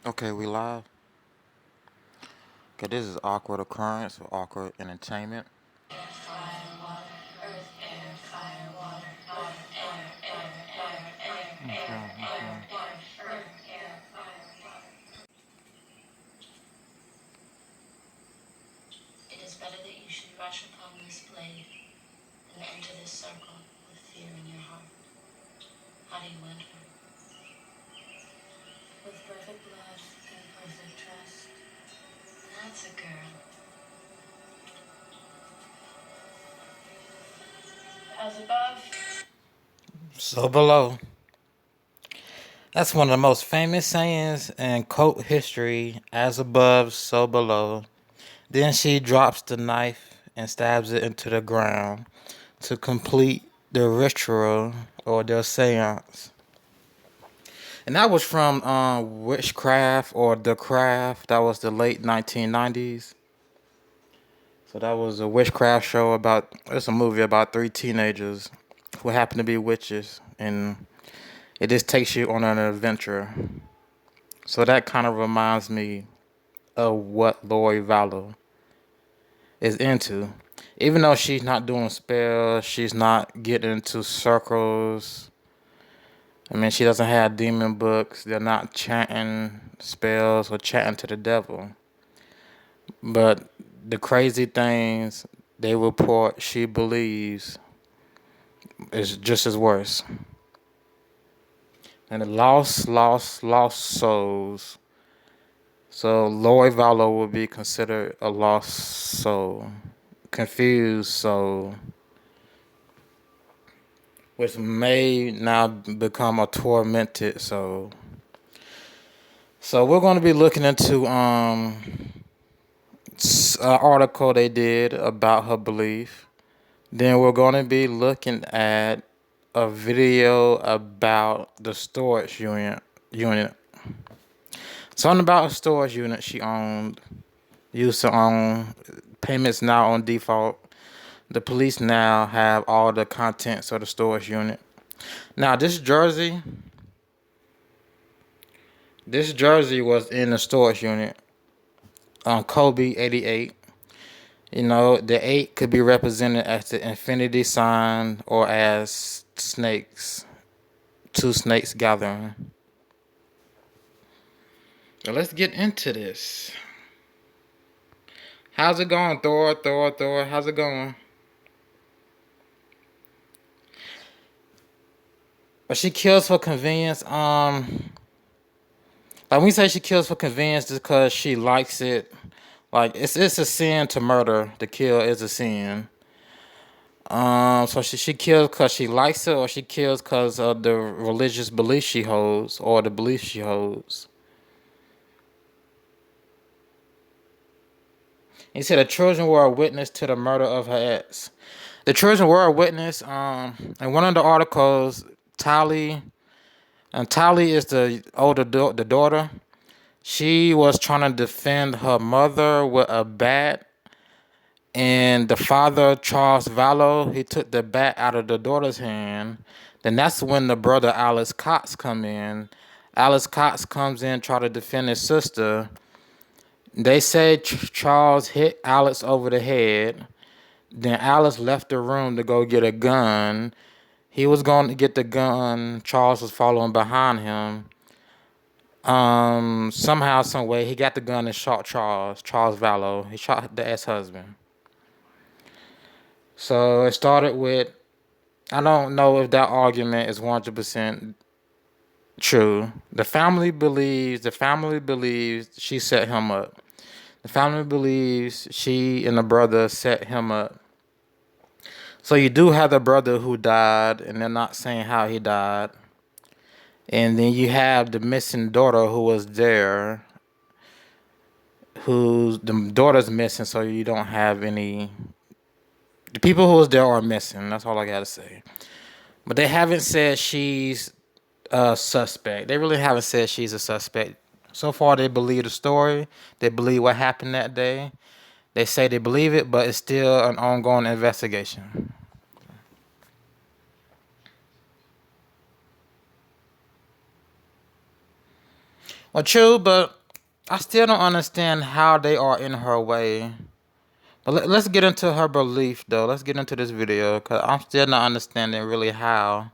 Okay, we live. Okay, this is awkward occurrence or awkward entertainment. Fire, water, earth, air, fire, water, earth, air, air, air, air, Okay, air, air, okay. water, earth, air, fire, water. It is better that you should rush upon this blade than enter this circle with fear in your heart. How do you enter? With perfect love and perfect trust. That's a girl. As above. So below. That's one of the most famous sayings in cult history. As above, so below. Then she drops the knife and stabs it into the ground to complete the ritual or the seance. And that was from Witchcraft or The Craft. That was the late 1990s. So that was a witchcraft show about. It's a movie about three teenagers who happen to be witches, and it just takes you on an adventure. So that kind of reminds me of what Lori Vallow is into. Even though she's not doing spells, she's not getting into circles. I mean, she doesn't have demon books. They're not chanting spells or chanting to the devil. But the crazy things they report she believes is just as worse. And the lost souls. So Lori Vallow would be considered a lost soul, confused soul, which may now become a tormented soul. So we're going to be looking into an article they did about her belief. Then we're going to be looking at a video about the storage unit. Something about a storage unit she owned, used to own. Payments now on default. The police now have all the contents of the storage unit. Now this jersey was in the storage unit on Kobe 88. You know, the 8 could be represented as the infinity sign or as snakes, two snakes gathering. Now let's get into this. How's it going, Thor? How's it going? But she kills for convenience. Like when we say she kills for convenience, just because she likes it. Like it's a sin to murder. To kill is a sin. So she kills because she likes it, or she kills because of the religious belief she holds, or the belief she holds. He said the children were a witness to the murder of her ex. The children were a witness. In one of the articles, Tali is the daughter. She was trying to defend her mother with a bat, and the father, Charles Vallow, he took the bat out of the daughter's hand. Then that's when the brother Alice Cox come in. Alice Cox comes in, try to defend his sister. They say Charles hit Alice over the head. Then Alice left the room to go get a gun. He was going to get the gun. Charles was following behind him. Somehow, some way, he got the gun and shot Charles Vallow. He shot the ex-husband. So it started with, I don't know if that argument is 100% true. The family believes she set him up. The family believes she and the brother set him up. So you do have the brother who died, and they're not saying how he died. And then you have the missing daughter who was there, who's the daughter's missing, so you don't have any. The people who was there are missing. That's all I gotta say. But they haven't said she's a suspect. They really haven't said she's a suspect. So far, they believe the story. They believe what happened that day. They say they believe it, but it's still an ongoing investigation. Well, true, but I still don't understand how they are in her way. But let's get into her belief, though. Let's get into this video, because I'm still not understanding really how.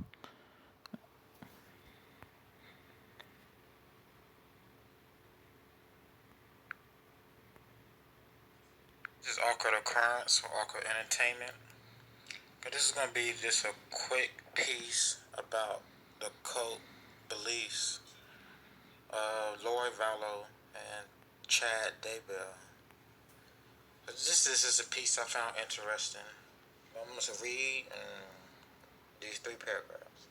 This is awkward occurrence or awkward entertainment. But this is going to be just a quick piece about the cult beliefs of Lori Vallow and Chad Daybell. But this is a piece I found interesting. I'm going to read these 3 paragraphs.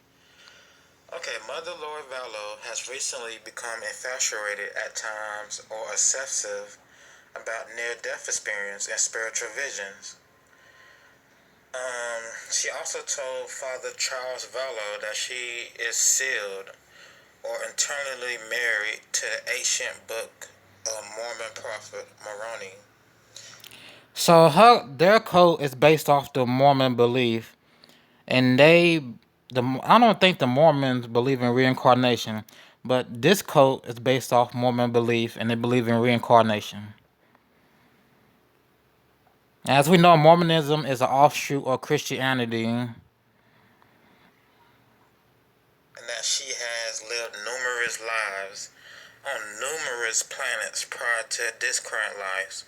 Okay, Mother Lori Vallow has recently become infatuated at times or obsessive about near-death experience and spiritual visions. She also told Father Charles Vallow that she is sealed or internally married to the ancient book of Mormon prophet Moroni. So their cult is based off the Mormon belief, and I don't think the Mormons believe in reincarnation, but this cult is based off Mormon belief, and they believe in reincarnation. As we know, Mormonism is an offshoot of Christianity, and that she has lived numerous lives on numerous planets prior to this current life.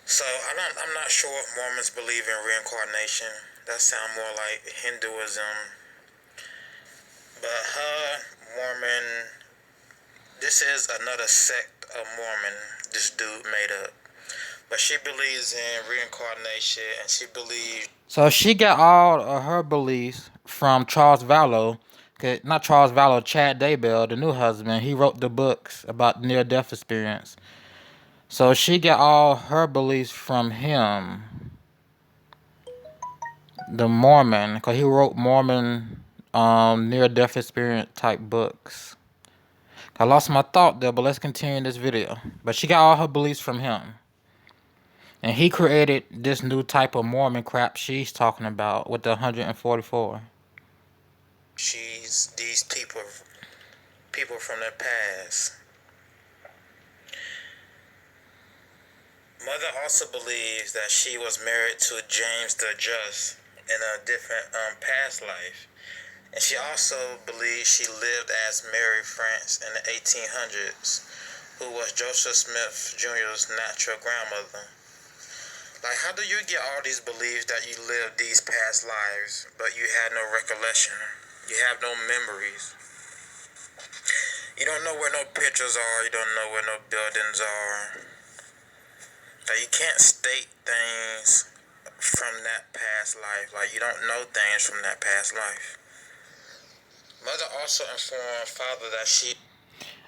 So I'm not sure if Mormons believe in reincarnation. That sounds more like Hinduism. But Mormon, this is another sect of Mormon this dude made up. But she believes in reincarnation, and she believes. So she got all of her beliefs from Charles Vallow. Not Charles Vallow, Chad Daybell, the new husband. He wrote the books about near-death experience. So she got all her beliefs from him, the Mormon, because he wrote Mormon near-death experience type books. I lost my thought there, but let's continue this video. But she got all her beliefs from him. And he created this new type of Mormon crap she's talking about with the 144. She's these people from the past. Mother also believes that she was married to James the Just in a different past life. And she also believes she lived as Mary France in the 1800s, who was Joseph Smith Jr.'s natural grandmother. Like, how do you get all these beliefs that you lived these past lives, but you had no recollection? You have no memories. You don't know where no pictures are. You don't know where no buildings are. Like, you can't state things from that past life. Like, you don't know things from that past life. Mother also informed Father that she.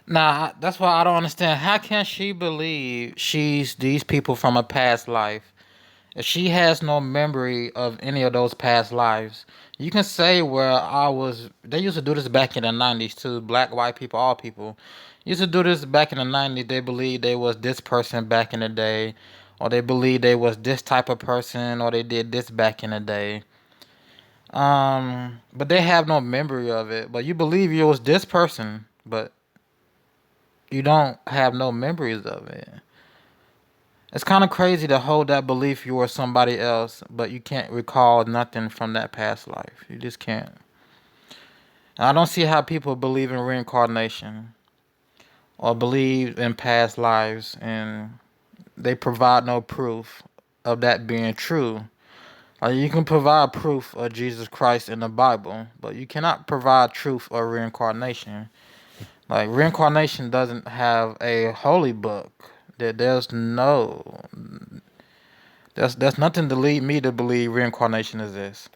Nah, that's why I don't understand. How can she believe she's these people from a past life if she has no memory of any of those past lives? You can say where I was. They used to do this back in the 90s too. Black, white people, all people used to do this back in the 90s. They believed they was this person back in the day, or they believed they was this type of person, or they did this back in the day. But they have no memory of it. But you believe you was this person, but you don't have no memories of it. It's kind of crazy to hold that belief you were somebody else, but you can't recall nothing from that past life. You just can't. And I don't see how people believe in reincarnation or believe in past lives, and they provide no proof of that being true. You can provide proof of Jesus Christ in the Bible, but you cannot provide truth of reincarnation. Like, reincarnation doesn't have a holy book. There's nothing to lead me to believe reincarnation exists.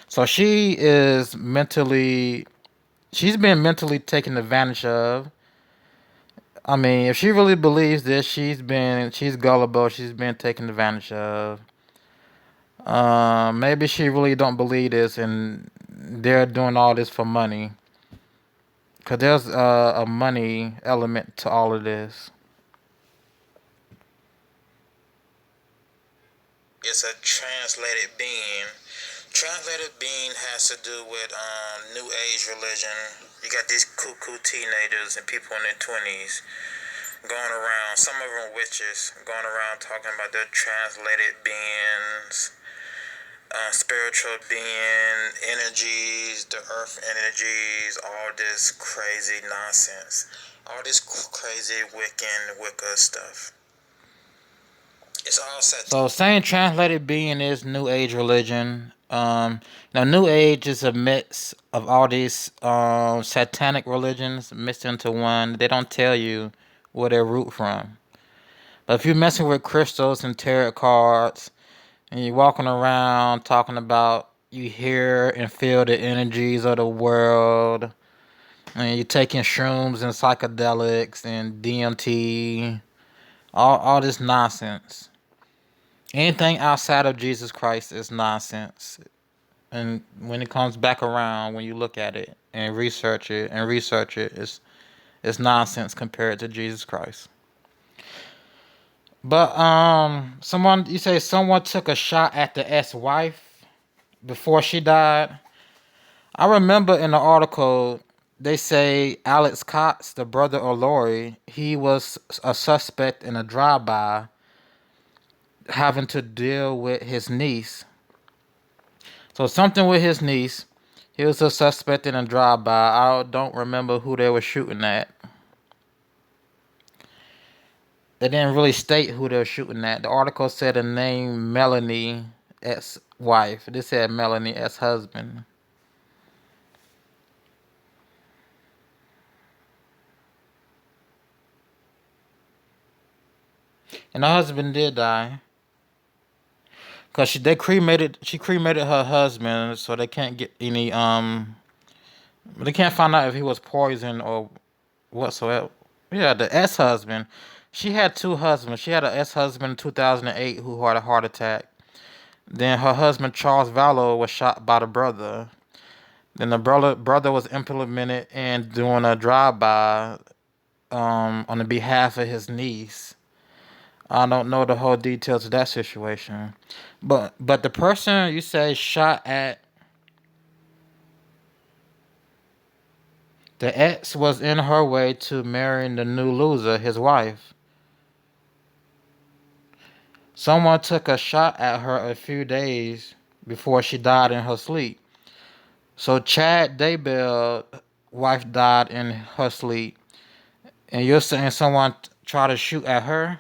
So she's been mentally taken advantage of. I mean, if she really believes this, she's gullible. She's been taken advantage of. Maybe she really don't believe this, and they're doing all this for money. Cause there's a money element to all of this. It's a translated being Translated being has to do with New Age religion. You got these cuckoo teenagers and people in their 20s going around, some of them witches, going around talking about their translated beings, spiritual being, energies, the earth energies, all this crazy nonsense. All this crazy Wicca stuff. It's all set. So saying translated being is New Age religion. Now New Age is a mix of all these satanic religions mixed into one. They don't tell you where they root from. But if you're messing with crystals and tarot cards, and you're walking around talking about you hear and feel the energies of the world, and you're taking shrooms and psychedelics and DMT, all this nonsense. Anything outside of Jesus Christ is nonsense. And when it comes back around, when you look at it and research it, it's nonsense compared to Jesus Christ. But you say someone took a shot at the ex-wife before she died. I remember in the article they say Alex Cox, the brother of Lori, he was a suspect in a drive-by having to deal with his niece. So something with his niece. He was a suspect in a drive-by. I don't remember who they were shooting at. They didn't really state who they were shooting at. The article said the name Melanie, ex-wife. This said Melanie, ex-husband. And her husband did die. Cause she cremated her husband, so they can't get any they can't find out if he was poisoned or whatsoever. Yeah, the ex-husband. She had two husbands. She had an ex-husband in 2008 who had a heart attack. Then her husband Charles Vallow was shot by the brother. Then the brother was implemented in doing a drive-by on the behalf of his niece. I don't know the whole details of that situation. But the person you say shot at the ex was in her way to marrying the new loser, his wife. Someone took a shot at her a few days before she died in her sleep. So Chad Daybell wife died in her sleep. And you're saying someone tried to shoot at her?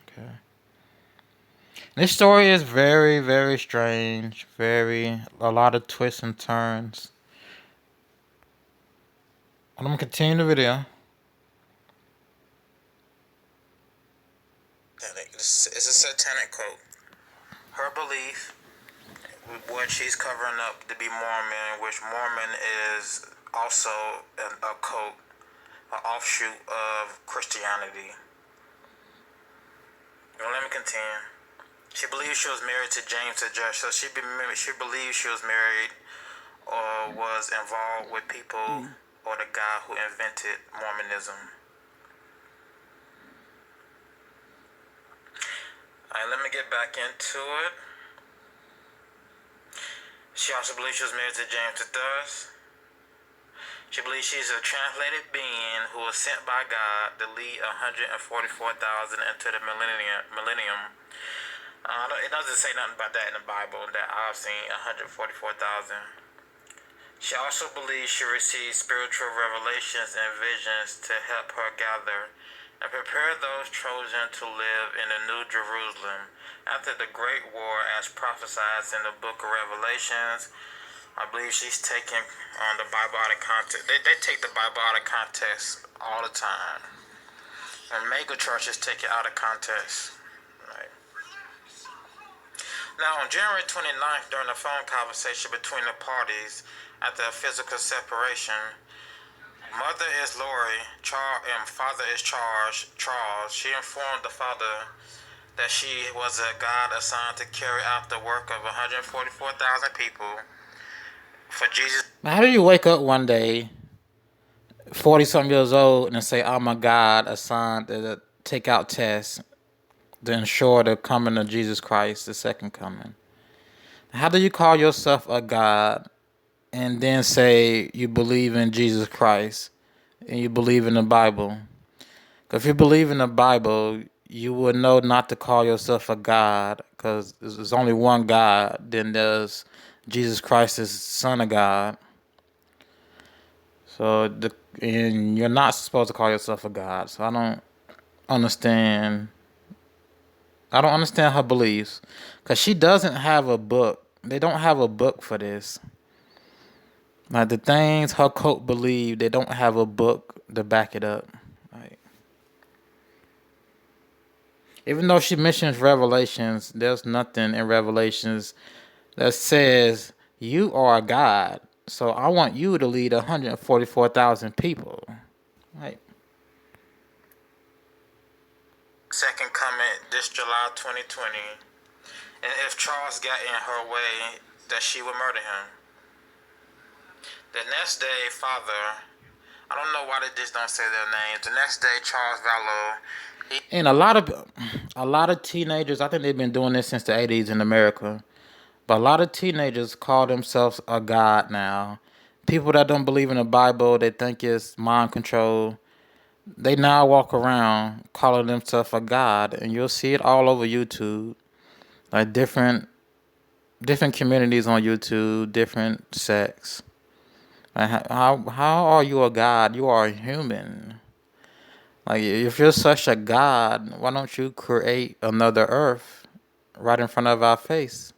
Okay. This story is very, very strange. A lot of twists and turns. I'm going to continue the video. It's a satanic cult. Her belief, what she's covering up to be Mormon, which Mormon is also a cult, an offshoot of Christianity. Now let me continue. She believes she was married to James the Judge, so she believes she was married or was involved with people or the guy who invented Mormonism. Alright, let me get back into it. She also believes she was married to James III. She believes she's a translated being who was sent by God to lead 144,000 into the millennium. It doesn't say nothing about that in the Bible that I've seen, 144,000. She also believes she received spiritual revelations and visions to help her gather and prepare those chosen to live in the New Jerusalem after the Great War as prophesied in the book of Revelations. I believe she's taking the Bible out of context. They take the Bible out of context all the time. And mega churches take it out of context. Right. Now, on January 29th, during a phone conversation between the parties after a physical separation, mother is Lori, and father is Charles. She informed the father that she was a God assigned to carry out the work of 144,000 people for Jesus. Now, how do you wake up one day, 40-something years old, and say, I'm a God assigned to take out tests to ensure the coming of Jesus Christ, the second coming. How do you call yourself a God and then say you believe in Jesus Christ and you believe in the Bible? Because if you believe in the Bible, you would know not to call yourself a God, because there's only one God. Then there's Jesus Christ, is Son of God. So and you're not supposed to call yourself a God. So I don't understand. I don't understand her beliefs, because she doesn't have a book. They don't have a book for this. Like the things her cult believe, they don't have a book to back it up. Like, even though she mentions Revelations, there's nothing in Revelations that says you are a God. So I want you to lead 144,000 people. Like, second coming this July 2020. And if Charles got in her way, that she would murder him. The next day, Father, I don't know why they just don't say their names. The next day, Charles Vallow, and a lot of teenagers, I think they've been doing this since the 80s in America. But a lot of teenagers call themselves a god now. People that don't believe in the Bible, they think it's mind control. They now walk around calling themselves a god, and you'll see it all over YouTube. Like different communities on YouTube, different sects. Like how are you a god? You are a human. Like if you're such a god, why don't you create another Earth right in front of our face?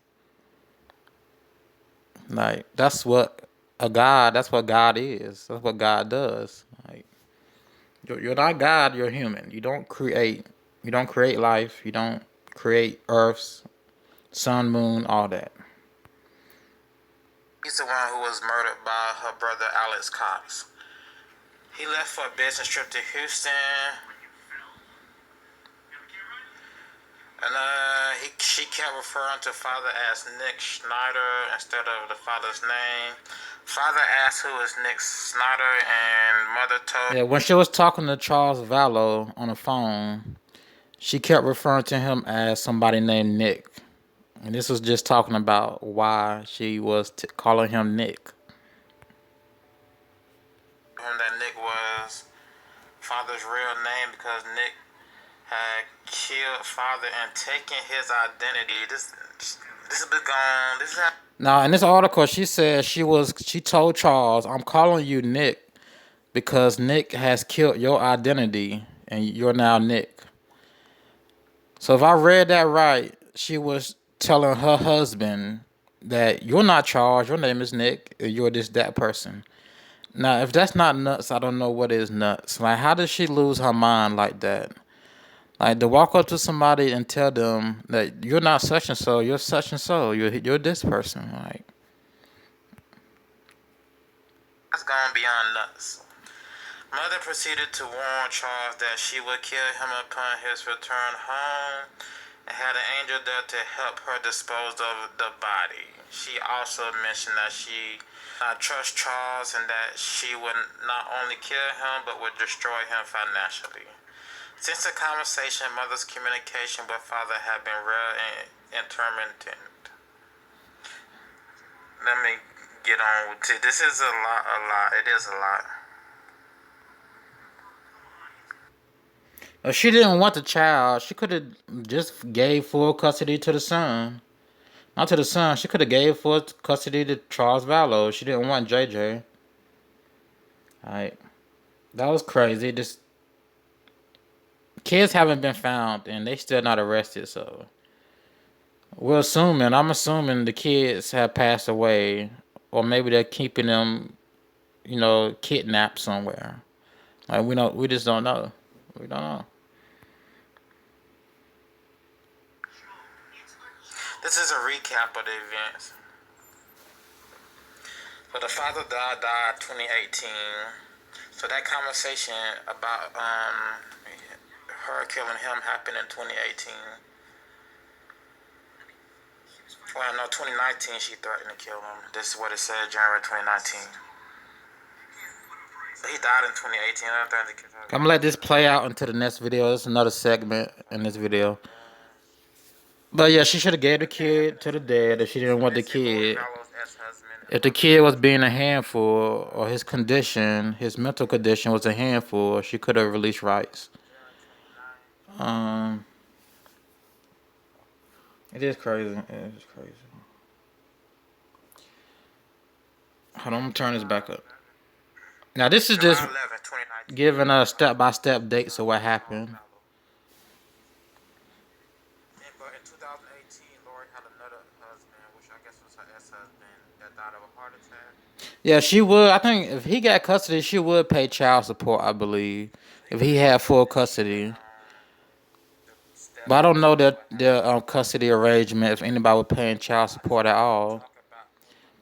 Like that's what a God. That's what God is. That's what God does. Like you're not God. You're human. You don't create. You don't create life. You don't create Earths, sun, moon, all that. He's the one who was murdered by her brother Alex Cox. He left for a business trip to Houston. And she kept referring to Father as Nick Schneider instead of the Father's name. Father asked who is Nick Schneider, and Mother told. Yeah, when she was talking to Charles Vallow on the phone, she kept referring to him as somebody named Nick. And this was just talking about why she was calling him Nick. That Nick was Father's real name because Nick had killed Father and taken his identity. This has been gone. Now in this article, she said she told Charles, "I'm calling you Nick because Nick has killed your identity and you're now Nick." So if I read that right, she was telling her husband that you're not Charles, your name is Nick, and you're that person. Now, if that's not nuts, I don't know what is nuts. Like, how does she lose her mind like that? Like, to walk up to somebody and tell them that you're not such and so, you're such and so, you're this person. Like, that's gone beyond nuts. Mother proceeded to warn Charles that she would kill him upon his return home and had an angel there to help her dispose of the body. She also mentioned that she trust Charles and that she would not only kill him but would destroy him financially. Since the conversation, Mother's communication with Father had been rare and intermittent. Let me get on with it. This is a lot. It is a lot. If she didn't want the child, she could have just gave full custody to the son. Not to the son. She could have gave full custody to Charles Vallow. She didn't want JJ. Alright. That was crazy. This kids haven't been found and they still not arrested, so I'm assuming the kids have passed away, or maybe they're keeping them, kidnapped somewhere. Like we just don't know. We don't know. This is a recap of the events. So the father died 2018. So that conversation about her killing him happened in 2018. Well, no, 2019 she threatened to kill him. This is what it said, January 2019. But he died in 2018. I'm gonna let this play out into the next video. There's another segment in this video. But yeah, she should have gave the kid to the dad if she didn't want the This is Lori kid. Vallow's ex-husband. If the kid was being a handful, or his condition, his mental condition was a handful, she could have released rights. Um, it is crazy. It is crazy. Hold on, I'm gonna turn this back up. Now this is July just 11th, 2019. giving us step-by-step dates of what happened. But in 2018, Lori had another husband, which I guess was her ex-husband, that died of a heart attack. Yeah, she would. I think if he got custody, she would pay child support, I believe, if he had full custody. The But I don't stepmother know was that like, the custody arrangement, if anybody was paying child support at all. talk about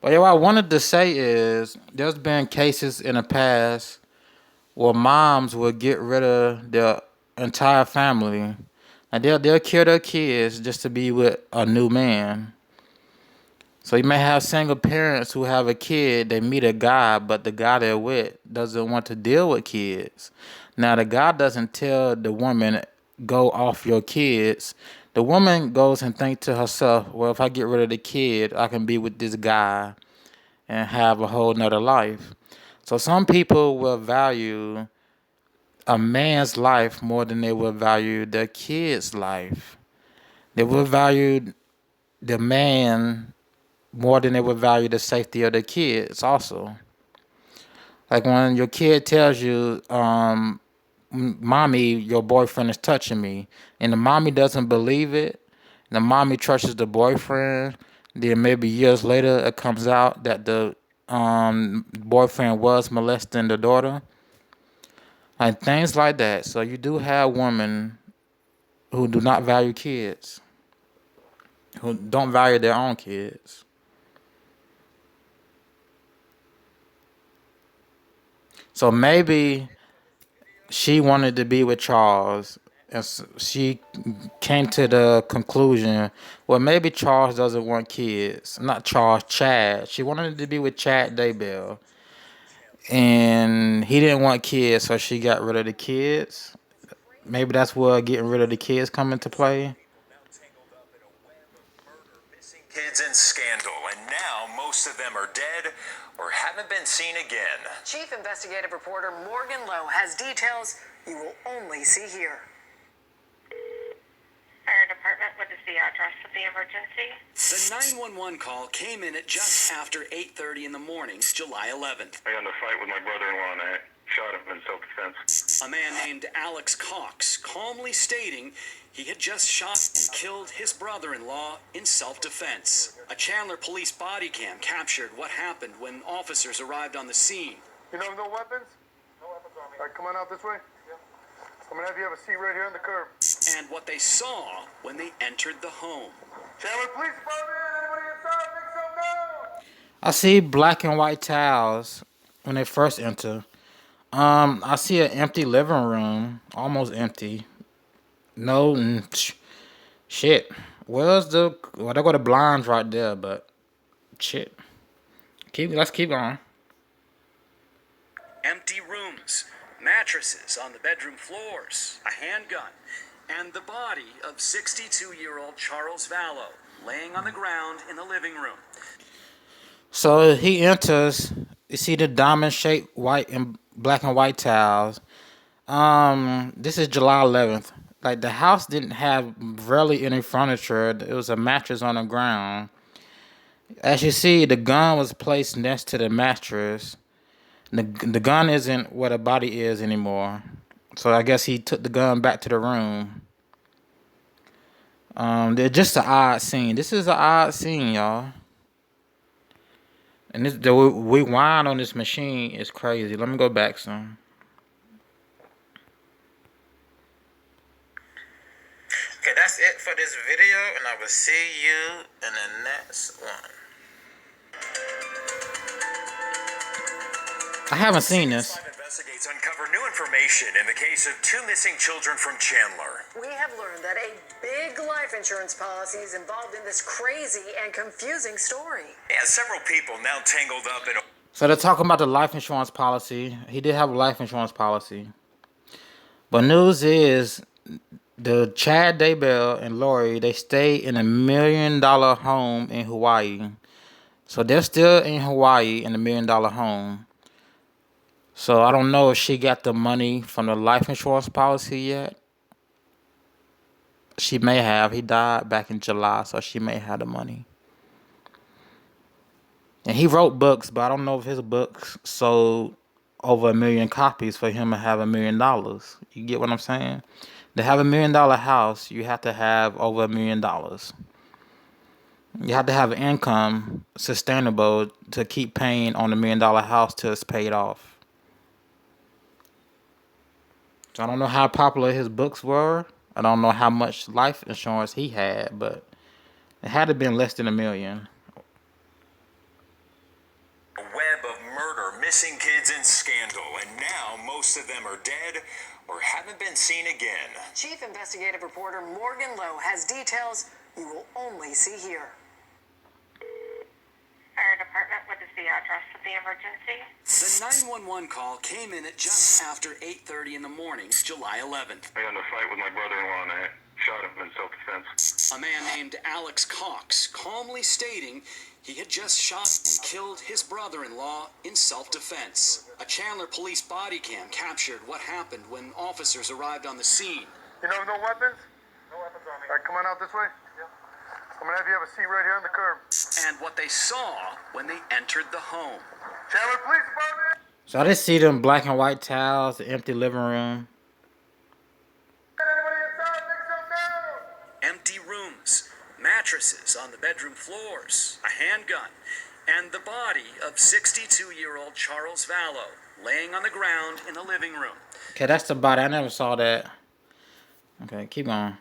But yeah, what I wanted to say is there's been cases in the past where moms would get rid of their entire family. And they'll kill their kids just to be with a new man. So you may have single parents who have a kid, they meet a guy, but the guy they're with doesn't want to deal with kids. Now the guy doesn't tell the woman, go off your kids. The woman goes and thinks to herself, well, if I get rid of the kid, I can be with this guy and have a whole nother life. So some people will value a man's life more than they will value their kid's life. They will value the man more than they would value the safety of the kids also. Like when your kid tells you, mommy, your boyfriend is touching me, and the mommy doesn't believe it, the mommy trusts the boyfriend, then maybe years later it comes out that the boyfriend was molesting the daughter. Like things like that. So you do have women who do not value kids, who don't value their own kids. So maybe she wanted to be with Charles, and she came to the conclusion, well, maybe Charles doesn't want kids. Not Charles, Chad. She wanted to be with Chad Daybell, and he didn't want kids, so she got rid of the kids. Maybe that's where getting rid of the kids come into play. Kids in scandal, and now most of them are dead or haven't been seen again. Chief investigative reporter Morgan Lowe has details you will only see here. Fire department, what is the address of the emergency? The 911 call came in at just after 8:30 in the morning, July 11th. I got in a fight with my brother-in-law and I shot him in self-defense. A man named Alex Cox calmly stating he had just shot and killed his brother-in-law in self-defense. A Chandler police body cam captured what happened when officers arrived on the scene. You know no weapons? No weapons on me. All right, come on out this way. I'm gonna have you have a seat right here on the curb. And what they saw when they entered the home. Chandler Police Department, anybody inside? Make some noise! I see black and white tiles when they first enter. I see an empty living room, almost empty. No, shit. Where's the? Well, there go the blinds right there, but shit. Let's keep going. Empty rooms, mattresses on the bedroom floors, a handgun, and the body of 62-year-old Charles Vallow laying on the ground in the living room. So he enters. You see the diamond-shaped white and black and white tiles. This is July 11th. Like the house didn't have really any furniture. It was a mattress on the ground. As you see, the gun was placed next to the mattress. The gun isn't where the body is anymore. So I guess he took the gun back to the room. They're just an odd scene. This is an odd scene, y'all. And the rewind on this machine is crazy. Let me go back some. Okay, that's it for this video, and I will see you in the next one. I haven't seen this. Investigates uncover new information in the case of two missing children from Chandler. We have learned that a big life insurance policy is involved in this crazy and confusing story. Yeah, several people now tangled up in a... So they're talking about the life insurance policy. He did have a life insurance policy. But news is The Chad Daybell and Lori, they stay in $1 million home in Hawaii. So they're still in Hawaii in the $1 million home. So I don't know if she got the money from the life insurance policy yet. She may have. He died back in July, so she may have the money. And he wrote books, but I don't know if his books sold over 1 million copies for him to have $1 million. You get what I'm saying? To have $1 million house, you have to have over $1 million. You have to have income sustainable to keep paying on $1 million house till it's paid off. So I don't know how popular his books were. I don't know how much life insurance he had, but it had to have been less than $1 million. A web of murder, missing kids, and scandal, and now most of them are dead or haven't been seen again. Chief Investigative Reporter Morgan Lowe has details you will only see here. Fire department, what is the address of the emergency? The 911 call came in at just after 8:30 in the morning, July 11th. I got in a fight with my brother-in-law and I shot him in self-defense. A man named Alex Cox calmly stating he had just shot and killed his brother-in-law in self-defense. A Chandler police body cam captured what happened when officers arrived on the scene. You know, no weapons? No weapons on me. All right, come on out this way. I'm gonna have you have a seat right here on the curb. And what they saw when they entered the home. Chandler Police Department! So I just see them black and white tiles, the empty living room. Anybody inside? Make some noise! Empty rooms, mattresses on the bedroom floors, a handgun, and the body of 62-year-old Charles Vallow laying on the ground in the living room. Okay, that's the body. I never saw that. Okay, keep going.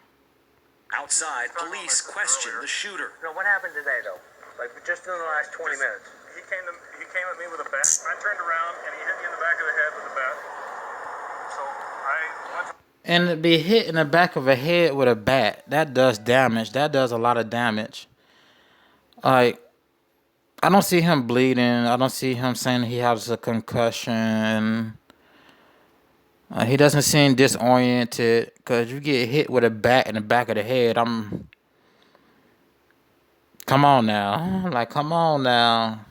Outside, police questioned the shooter. What happened today, though? Like, just in the last 20 minutes? He came at me with a bat. I turned around and he hit me in the back of the head with a bat. So I went to... And to be hit in the back of a head with a bat, that does damage. That does a lot of damage. Like, I don't see him bleeding. I don't see him saying he has a concussion. He doesn't seem disoriented. Because you get hit with a bat in the back of the head, come on now. Like, come on now.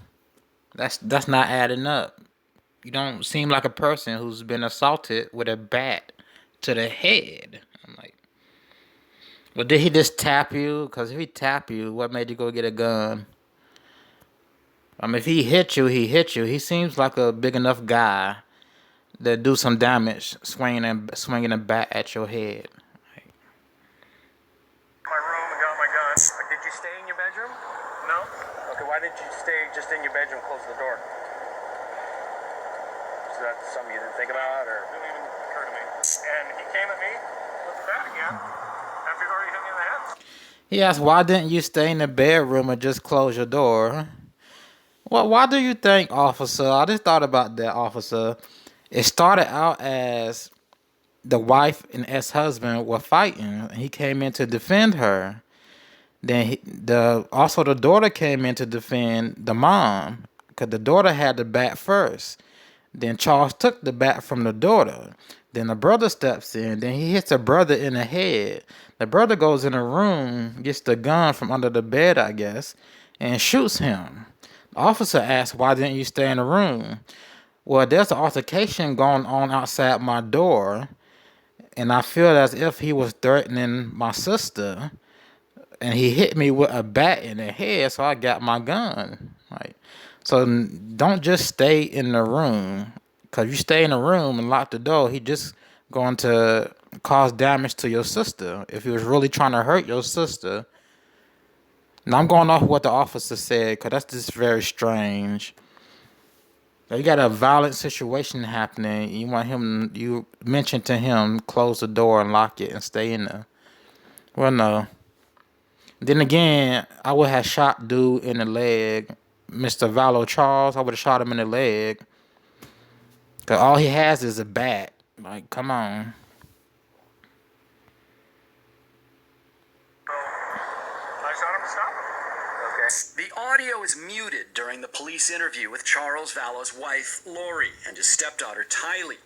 That's not adding up. You don't seem like a person who's been assaulted with a bat to the head. I'm like, well, did he just tap you? Because if he tap you, what made you go get a gun? If he hit you, he hit you. He seems like a big enough guy that do some damage swinging a bat at your head. my room and got my gun. Did you stay in your bedroom? No. Okay, why didn't you stay just in your bedroom, close the door? Is that something you didn't think about, or? Didn't even occur to me. And he came at me with the bat again after he'd already hit me in the head. He asked, why didn't you stay in the bedroom and just close your door? Well, why do you think, officer? I just thought about that, officer. It started out as the wife and ex-husband were fighting. He came in to defend her. Then also the daughter came in to defend the mom because the daughter had the bat first. Then Charles took the bat from the daughter. Then the brother steps in. Then he hits the brother in the head. The brother goes in a room, gets the gun from under the bed, I guess, and shoots him. The officer asked, why didn't you stay in the room? Well, there's an altercation going on outside my door, and I feel as if he was threatening my sister, and he hit me with a bat in the head, so I got my gun. So don't just stay in the room, because you stay in the room and lock the door, he just going to cause damage to your sister. If he was really trying to hurt your sister. Now I'm going off what the officer said, because that's just very strange. You got a violent situation happening. You mentioned to him, close the door and lock it and stay in there. Well, no. Then again, I would have shot dude in the leg, Mr. Vallow Charles. I would have shot him in the leg. Because all he has is a bat. Like, come on. I shot him to stop him. The audio audio is muted during the police interview with Charles Vallow's wife, Lori, and his stepdaughter, Tylee.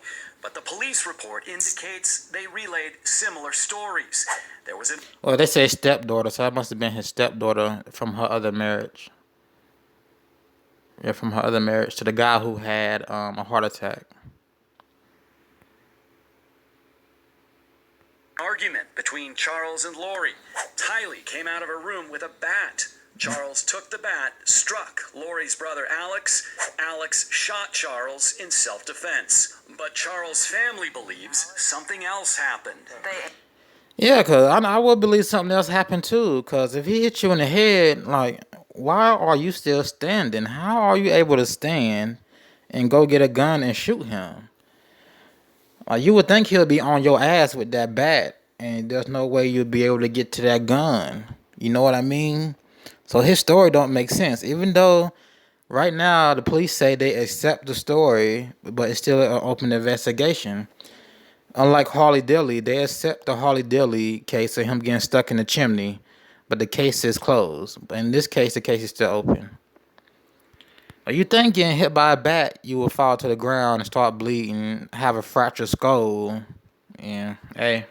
But the police report indicates they relayed similar stories. There was an... Well, they say stepdaughter, so that must have been his stepdaughter from her other marriage. Yeah, from her other marriage to the guy who had a heart attack. argument between Charles and Lori. Tylee came out of her room with a bat. Charles took the bat, struck Lori's brother Alex. Alex shot Charles in self-defense. But Charles' family believes something else happened. Yeah, because I would believe something else happened too. Because if he hit you in the head, like, why are you still standing? How are you able to stand and go get a gun and shoot him? You would think he'll be on your ass with that bat, and there's no way you'd be able to get to that gun. You know what I mean? So his story don't make sense. Even though right now the police say they accept the story, but it's still an open investigation. Unlike Harley Dilly, they accept the Harley Dilly case of him getting stuck in the chimney, but the case is closed. But in this case, the case is still open. You think getting hit by a bat, you will fall to the ground and start bleeding, have a fractured skull. Yeah, hey.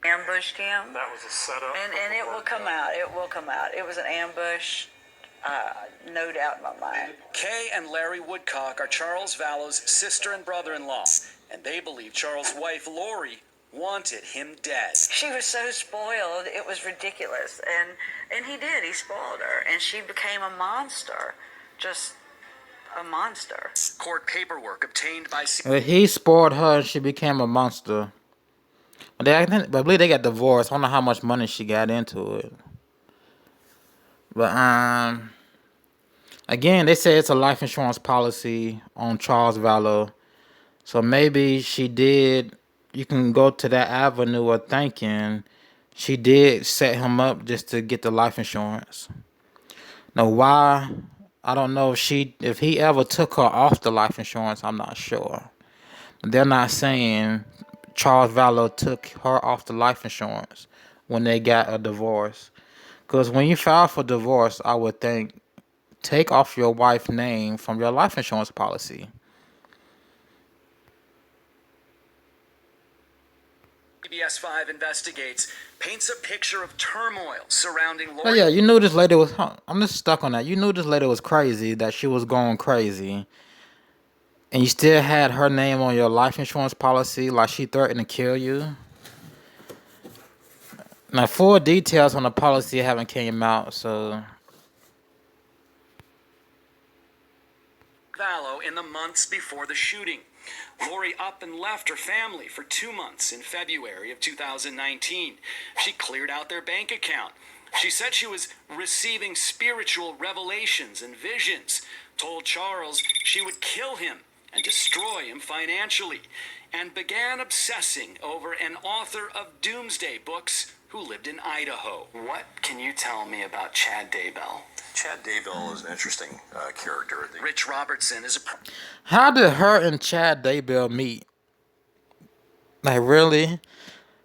Ambushed him. That was a setup. And it will come out. It will come out. It was an ambush. No doubt in my mind. Kay and Larry Woodcock are Charles Vallow's sister and brother-in-law, and they believe Charles' wife, Lori, wanted him dead. She was so spoiled, it was ridiculous. And he did. He spoiled her. And she became a monster. Just a monster. Court paperwork obtained by... He spoiled her and she became a monster. But I believe they got divorced. I don't know how much money she got into it. But again, they say it's a life insurance policy on Charles Vallow. So maybe she did. You can go to that avenue of thinking she did set him up just to get the life insurance. Now, why? I don't know if he ever took her off the life insurance. I'm not sure. They're not saying Charles Vallow took her off the life insurance when they got a divorce. Because when you file for divorce, I would think take off your wife's name from your life insurance policy. CBS 5 investigates, paints a picture of turmoil surrounding Lori. Oh yeah, you knew this lady was... I'm just stuck on that. You knew this lady was crazy, that she was going crazy. And you still had her name on your life insurance policy, like she threatened to kill you. Now, full details on the policy haven't came out, so... Vallow in the months before the shooting. Lori up and left her family for 2 months in February of 2019. She cleared out their bank account. She said she was receiving spiritual revelations and visions, told Charles she would kill him and destroy him financially, and began obsessing over an author of doomsday books who lived in Idaho. What can you tell me about Chad Daybell? Chad Daybell is an interesting character. Rich Robertson is a... How did her and Chad Daybell meet? Like, really?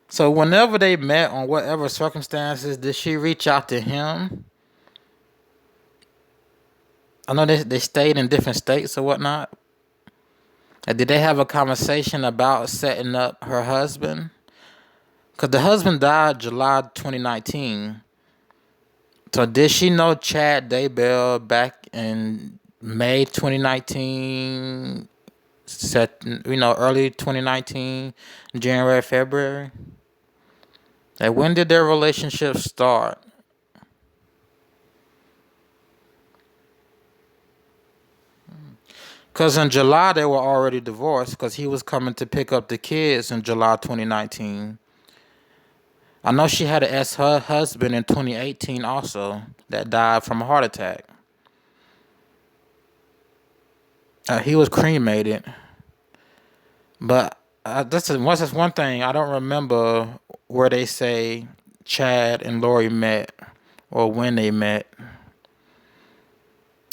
So whenever they met, on whatever circumstances, did she reach out to him? I know they stayed in different states or whatnot. Did they have a conversation about setting up her husband? Because the husband died July 2019. So did she know Chad Daybell back in May 2019? Early 2019, January, February? Like, when did their relationship start? Because in July, they were already divorced because he was coming to pick up the kids in July 2019. I know she had an ex-husband in 2018 also that died from a heart attack. He was cremated. But that's one thing. I don't remember where they say Chad and Lori met or when they met.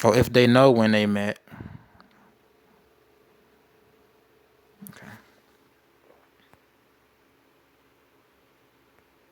Or if they know when they met.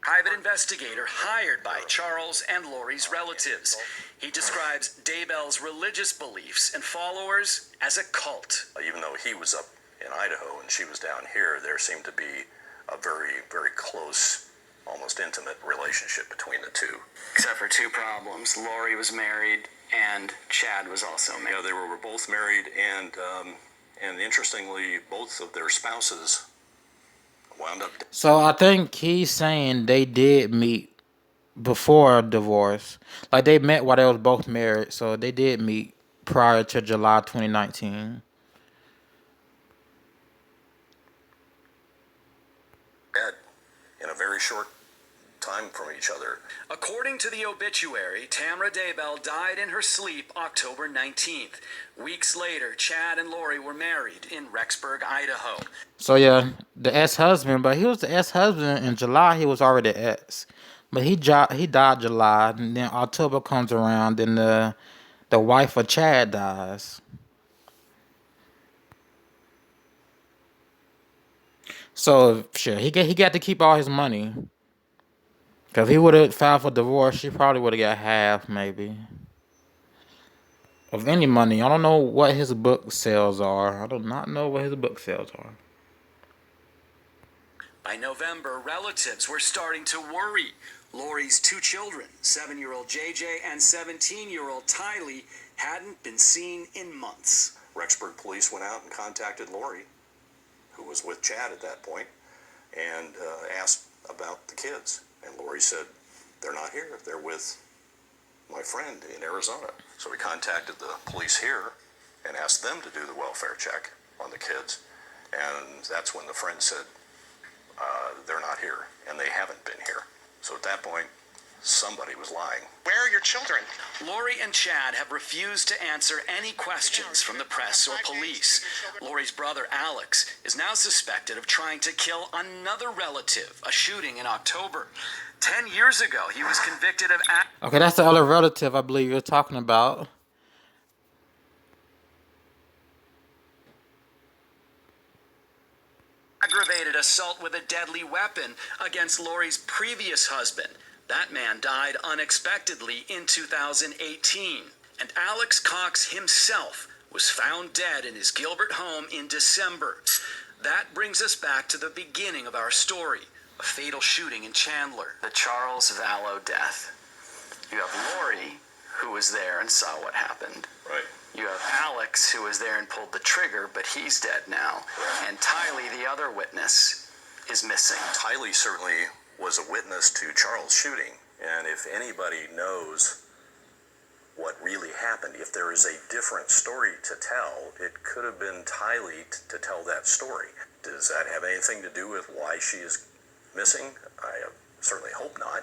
Private investigator hired by Charles and Lori's relatives. He describes Daybell's religious beliefs and followers as a cult. Even though he was up in Idaho and she was down here, there seemed to be a very, very close, almost intimate relationship between the two. Except for two problems. Lori was married and Chad was also married. Yeah, they were both married, and interestingly, both of their spouses wound up. So I think he's saying they did meet before divorce. Like they met while they was both married, so they did meet prior to July 2019. Dead in a very short time from each other. According to the obituary, Tamara Daybell died in her sleep October 19th. Weeks later, Chad and Lori were married in Rexburg, Idaho. So yeah, the ex-husband, but he was the ex-husband in July. He was already ex, but he died July, and then October comes around, and the wife of Chad dies. So sure, he got to keep all his money. Cause if he would have filed for divorce, she probably would have got half, maybe, of any money. I don't know what his book sales are. I do not know what his book sales are. By November, relatives were starting to worry. Lori's two children, 7-year-old JJ and 17-year-old Tylee, hadn't been seen in months. Rexburg police went out and contacted Lori, who was with Chad at that point, and asked about the kids. And Lori said, they're not here. They're with my friend in Arizona. So we contacted the police here and asked them to do the welfare check on the kids. And that's when the friend said, they're not here, and they haven't been here. So at that point, somebody was lying. Where are your children? Lori and Chad have refused to answer any questions from the press or police. Lori's brother, Alex, is now suspected of trying to kill another relative, a shooting in October. 10 years ago, he was convicted of... Okay, that's the other relative I believe you're talking about. aggravated assault with a deadly weapon against Lori's previous husband. That man died unexpectedly in 2018. And Alex Cox himself was found dead in his Gilbert home in December. That brings us back to the beginning of our story, a fatal shooting in Chandler. The Charles Vallow death. You have Lori, who was there and saw what happened. Right. You have Alex, who was there and pulled the trigger, but he's dead now. And Tylee, the other witness, is missing. Tylee certainly was a witness to Charles' shooting. And if anybody knows what really happened, if there is a different story to tell, it could have been Tylee to tell that story. Does that have anything to do with why she is missing? I certainly hope not,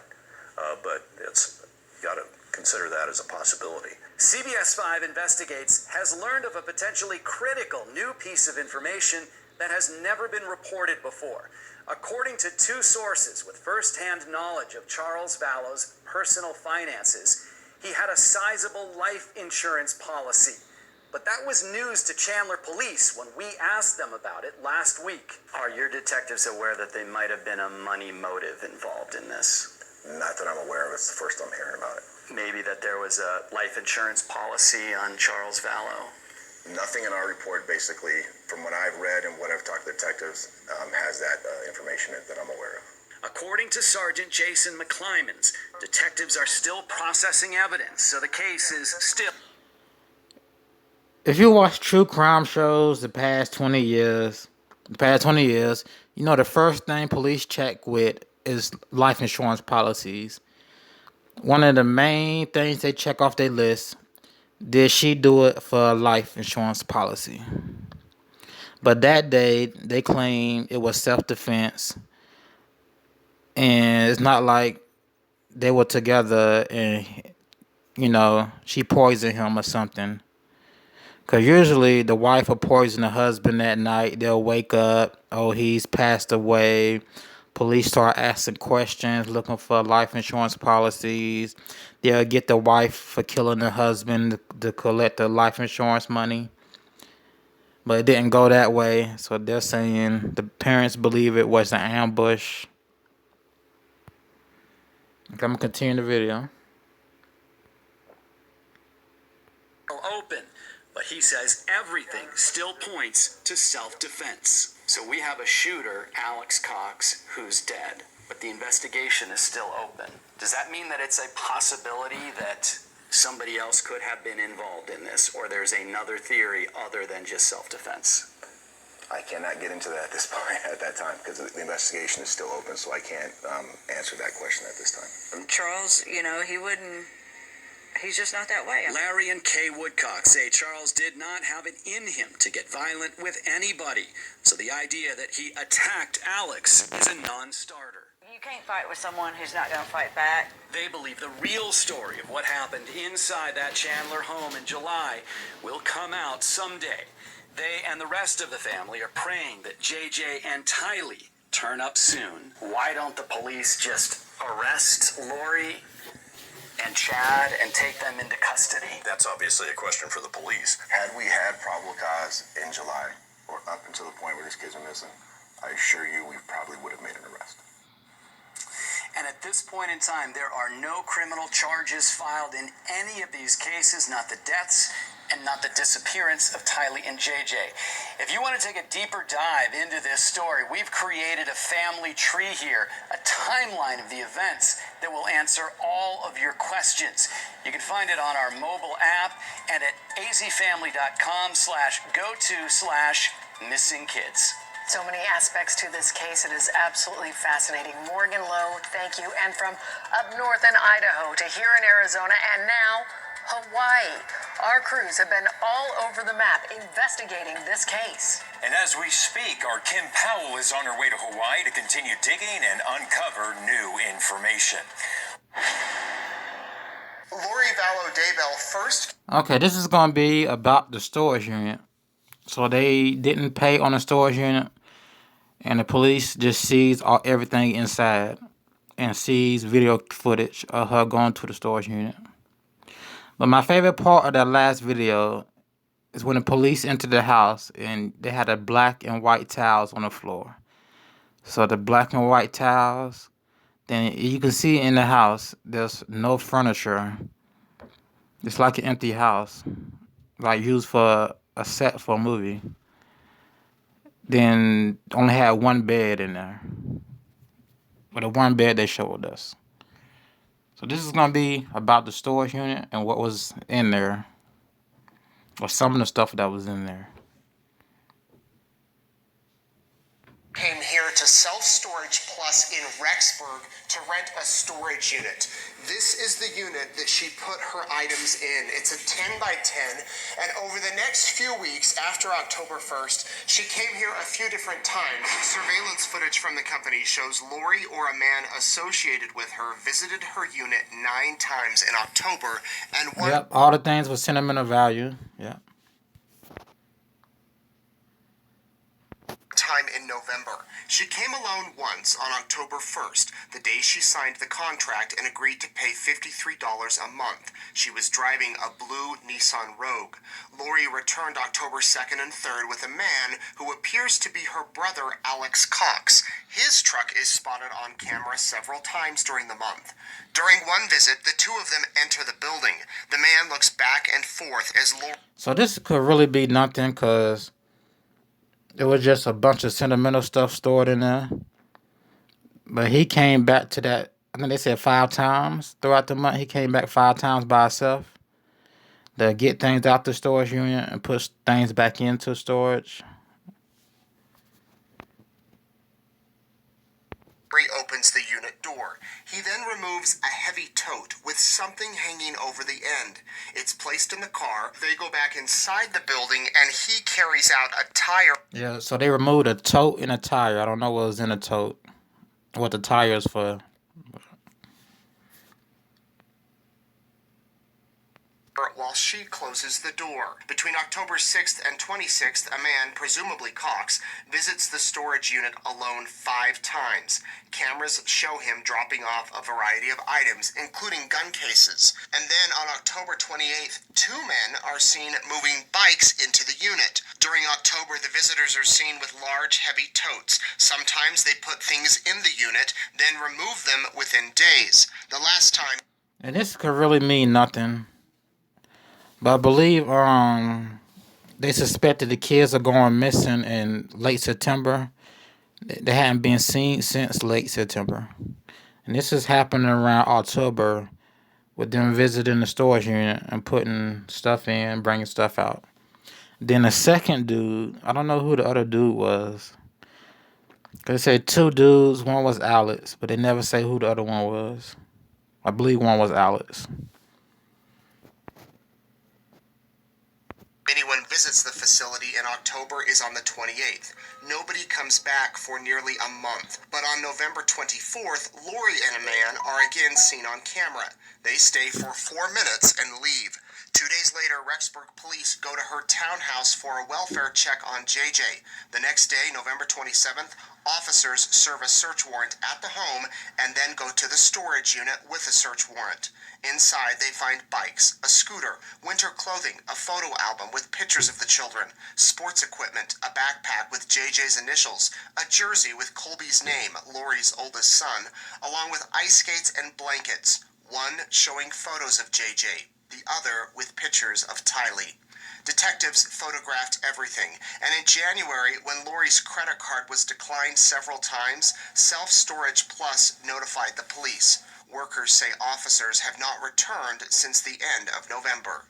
but it's got to consider that as a possibility. CBS 5 Investigates has learned of a potentially critical new piece of information that has never been reported before. According to two sources with first-hand knowledge of Charles Vallow's personal finances, he had a sizable life insurance policy. But that was news to Chandler police when we asked them about it last week. Are your detectives aware that there might have been a money motive involved in this? Not that I'm aware of. It's the first I'm hearing about it. Maybe that there was a life insurance policy on Charles Vallow? Nothing in our report, basically, from what I've read and what I've talked to detectives, has that information that I'm aware of. According to Sergeant Jason McClymans, detectives are still processing evidence, so the case is still... If you watch true crime shows the past 20 years, you know the first thing police check with is life insurance policies. One of the main things they check off their list, did she do it for a life insurance policy? But that day, they claimed it was self-defense. And it's not like they were together and, you know, she poisoned him or something. Because usually the wife will poison the husband that night. They'll wake up, oh, he's passed away. Police start asking questions, looking for life insurance policies. They'll get the wife for killing the husband to collect the life insurance money. But it didn't go that way. So they're saying the parents believe it was an ambush. I'm gonna continue the video. Open, but he says everything still points to self-defense. So we have a shooter, Alex Cox, who's dead, but the investigation is still open. Does that mean that it's a possibility that somebody else could have been involved in this, or there's another theory other than just self-defense? I cannot get into that at this point, at that time, because the investigation is still open, so I can't answer that question at this time. Charles, he's just not that way. Larry and Kay Woodcock say Charles did not have it in him to get violent with anybody, so the idea that he attacked Alex is a non-starter. You can't fight with someone who's not going to fight back. They believe the real story of what happened inside that Chandler home in July will come out someday. They and the rest of the family are praying that JJ and Tylee turn up soon. Why don't the police just arrest Lori and Chad and take them into custody? That's obviously a question for the police. Had we had probable cause in July, or up until the point where these kids are missing, I assure you we probably would have made an arrest. And at this point in time, there are no criminal charges filed in any of these cases, not the deaths and not the disappearance of Tylee and JJ. If you want to take a deeper dive into this story, we've created a family tree here, a timeline of the events that will answer all of your questions. You can find it on our mobile app and at azfamily.com/go-to/missingkids. So many aspects to this case. It is absolutely fascinating. Morgan Lowe, thank you. And from up north in Idaho to here in Arizona and now Hawaii. Our crews have been all over the map investigating this case. And as we speak, our Kim Powell is on her way to Hawaii to continue digging and uncover new information. Lori Vallow Daybell first. Okay, this is gonna be about the storage unit. So they didn't pay on the storage unit, and the police just seized everything inside and seized video footage of her going to the storage unit. But my favorite part of that last video is when the police entered the house and they had the black and white towels on the floor. So the black and white towels, then you can see in the house there's no furniture. It's like an empty house, like used for a set for a movie. Then only had one bed in there. But the one bed they showed us. So this is going to be about the storage unit and what was in there. Or some of the stuff that was in there. Came here to Self Storage Plus in Rexburg to rent a storage unit. This is the unit that she put her items in. It's a 10 by 10, and over the next few weeks after October 1st, she came here a few different times. Surveillance footage from the company shows Lori or a man associated with her visited her unit 9 times in October, and one Yep, all the things with sentimental value. Yep. time in November. She came alone once on October 1st, the day she signed the contract and agreed to pay $53 a month. She was driving a blue Nissan Rogue. Lori returned October 2nd and 3rd with a man who appears to be her brother, Alex Cox. His truck is spotted on camera several times during the month. During one visit, the two of them enter the building. The man looks back and forth as Lori... So this could really be nothing because it was just a bunch of sentimental stuff stored in there. But he came back to that, I think they said 5 times throughout the month. He came back 5 times by himself to get things out the storage unit and put things back into storage. opens the unit door. He then removes a heavy tote with something hanging over the end. It's placed in the car. They go back inside the building, and he carries out a tire. Yeah, so they removed a tote and a tire. I don't know what was in the tote, what the tire is for. while she closes the door. Between October 6th and 26th, a man, presumably Cox, visits the storage unit alone 5 times. Cameras show him dropping off a variety of items, including gun cases. And then on October 28th, 2 men are seen moving bikes into the unit. During October, the visitors are seen with large, heavy totes. Sometimes they put things in the unit, then remove them within days. The last time... And this could really mean nothing. But I believe they suspected the kids are going missing in late September. They hadn't been seen since late September. And this is happening around October with them visiting the storage unit and putting stuff in, bringing stuff out. Then the second dude, I don't know who the other dude was. They said 2 dudes, one was Alex, but they never say who the other one was. I believe one was Alex. Anyone visits the facility in October is on the 28th. Nobody comes back for nearly a month. But on November 24th, Lori and a man are again seen on camera. They stay for 4 minutes and leave. 2 days later, Rexburg police go to her townhouse for a welfare check on JJ. The next day, November 27th, officers serve a search warrant at the home and then go to the storage unit with a search warrant. Inside, they find bikes, a scooter, winter clothing, a photo album with pictures of the children, sports equipment, a backpack with JJ's initials, a jersey with Colby's name, Lori's oldest son, along with ice skates and blankets, one showing photos of JJ, the other with pictures of Tylee. Detectives photographed everything, and in January, when Lori's credit card was declined several times, Self Storage Plus notified the police. Workers say officers have not returned since the end of November.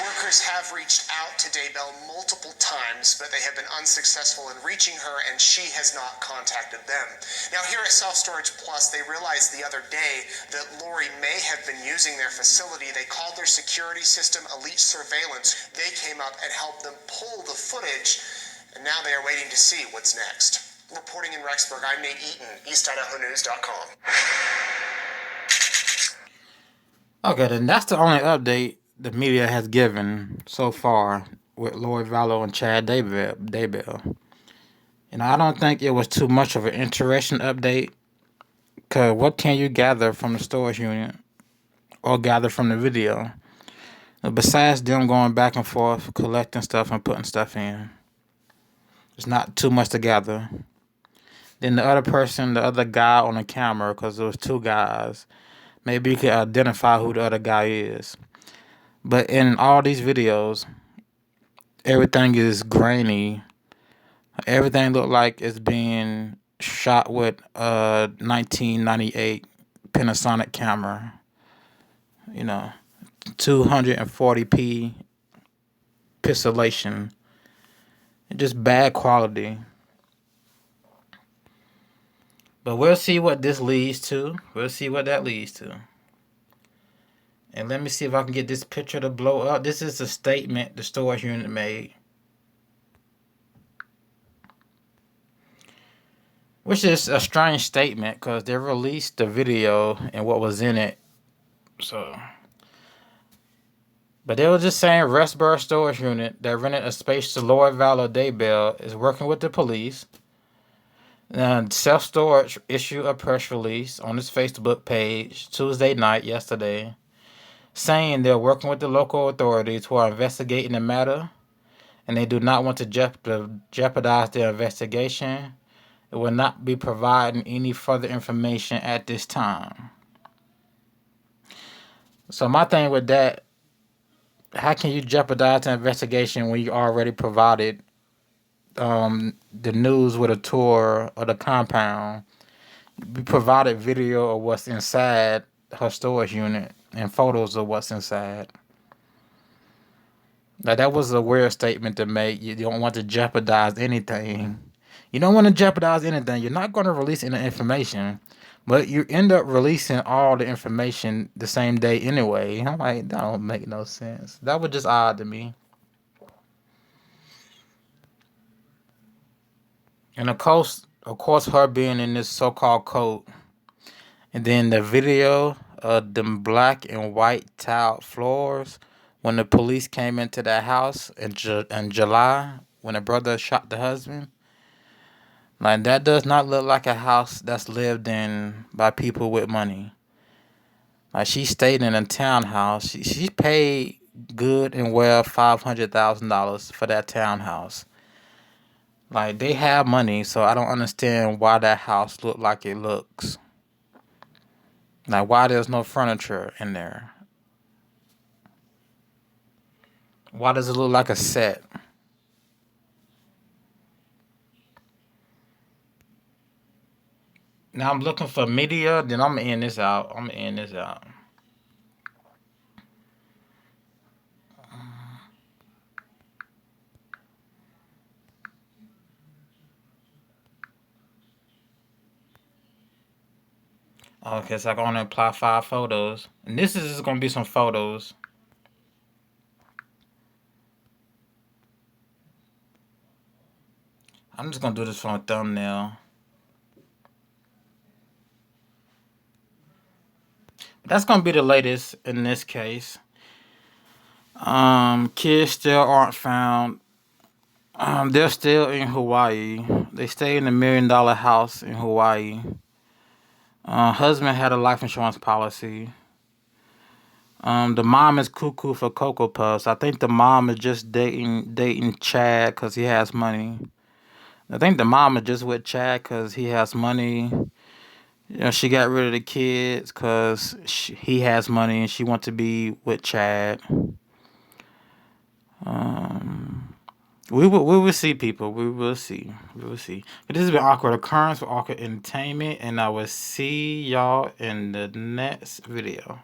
Workers have reached out to Daybell multiple times, but they have been unsuccessful in reaching her, and she has not contacted them. Now, here at Self Storage Plus, they realized the other day that Lori may have been using their facility. They called their security system Elite Surveillance. They came up and helped them pull the footage, and now they are waiting to see what's next. Reporting in Rexburg, I'm Nate Eaton, EastIdahoNews.com. Okay, then that's the only update the media has given so far with Lori Vallow and Chad Daybell. And I don't think it was too much of an interesting update, because what can you gather from the storage unit or gather from the video besides them going back and forth, collecting stuff and putting stuff in? It's not too much to gather. Then the other person, the other guy on the camera, because there was 2 guys, maybe you could identify who the other guy is. But in all these videos, everything is grainy. Everything look like it's being shot with a 1998 Panasonic camera. 240p pixelation. Just bad quality. But we'll see what this leads to. We'll see what that leads to. And let me see if I can get this picture to blow up. This is a statement the storage unit made, which is a strange statement because they released the video and what was in it. But they were just saying Rexburg storage unit that rented a space to Lori Vallow Daybell is working with the police. And Self-Storage issued a press release on its Facebook page Tuesday night, yesterday, saying they're working with the local authorities who are investigating the matter, and they do not want to jeopardize their investigation. It will not be providing any further information at this time. So my thing with that, how can you jeopardize the investigation when you already provided the news with a tour of the compound? We provided video of what's inside her storage unit and photos of what's inside. Now, that was a weird statement to make. You don't want to jeopardize anything. You don't want to jeopardize anything. You're not going to release any information, but you end up releasing all the information the same day anyway. I'm like, that don't make no sense. That was just odd to me. And of course, her being in this so-called coat, and then the video of them black and white tiled floors when the police came into that house in July, when the brother shot the husband. Like, that does not look like a house that's lived in by people with money. Like, she stayed in a townhouse. She paid good and well $500,000 for that townhouse. Like, they have money, so I don't understand why that house look like it looks. Like, why there's no furniture in there? Why does it look like a set? Now I'm looking for media, then I'm gonna end this out. Okay, so I can only apply 5 photos. And this is just gonna be some photos. I'm just gonna do this for a thumbnail. That's gonna be the latest in this case. Kids still aren't found. They're still in Hawaii. They stay in a $1 million house in Hawaii. Husband had a life insurance policy. The mom is cuckoo for Cocoa Puffs. I think the mom is just dating Chad because he has money. I think the mom is just with Chad because he has money. You know, she got rid of the kids because he has money and she wants to be with Chad. We will see, people. We will see. But this has been Awkward Occurrence with Awkward Entertainment, and I will see y'all in the next video.